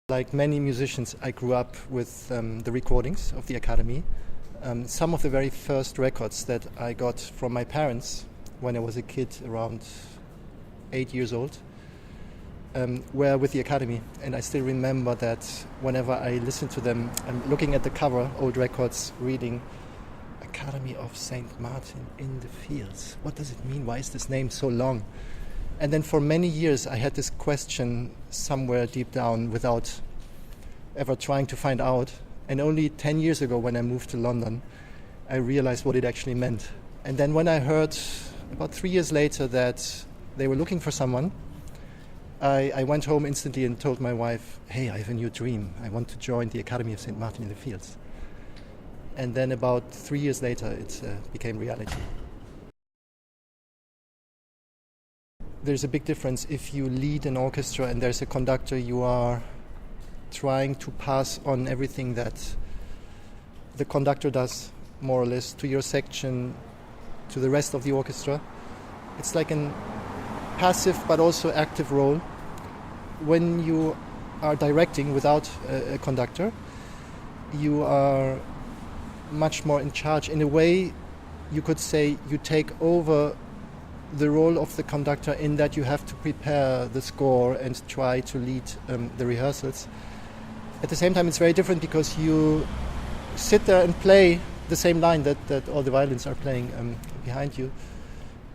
Like many musicians, I grew up with the recordings of the Academy. Some of the very first records that I got from my parents when I was a kid, around 8 years old, were with the Academy. And I still remember that whenever I listen to them, I'm looking at the cover, old records, reading Academy of St. Martin in the Fields. What does it mean? Why is this name so long? And then for many years I had this question somewhere deep down without ever trying to find out. And only 10 years ago when I moved to London, I realized what it actually meant. And then when I heard about 3 years later that they were looking for someone, I went home instantly and told my wife, hey, I have a new dream. I want to join the Academy of St. Martin in the Fields. And then about 3 years later, it became reality. There's a big difference if you lead an orchestra and there's a conductor, you are trying to pass on everything that the conductor does, more or less, to your section, to the rest of the orchestra. It's like a passive but also active role. When you are directing without a conductor, you are much more in charge. In a way, you could say you take over the role of the conductor in that you have to prepare the score and try to lead the rehearsals. At the same time, it's very different because you sit there and play the same line that all the violins are playing behind you.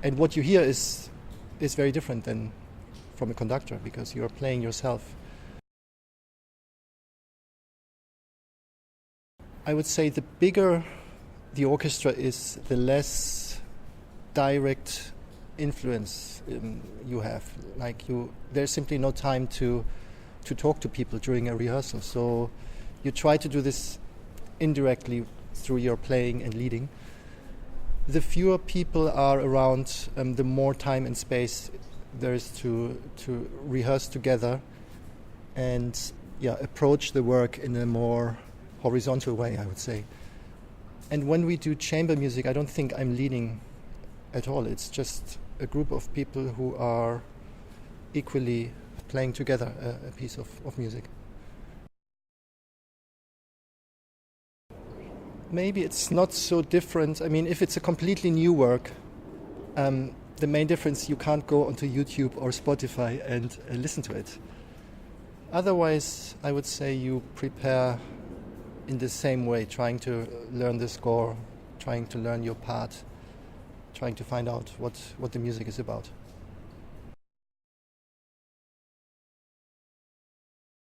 And what you hear is very different than from a conductor because you are playing yourself. I would say the bigger the orchestra is, the less direct influence you have. There's simply no time to talk to people during a rehearsal. So you try to do this indirectly through your playing and leading. The fewer people are around, the more time and space there is to rehearse together and approach the work in a more horizontal way, I would say. And when we do chamber music, I don't think I'm leading at all. It's just a group of people who are equally playing together a piece of music. Maybe it's not so different. I mean, if it's a completely new work, the main difference, you can't go onto YouTube or Spotify and listen to it. Otherwise, I would say you prepare in the same way, trying to learn the score, trying to learn your part, trying to find out what the music is about.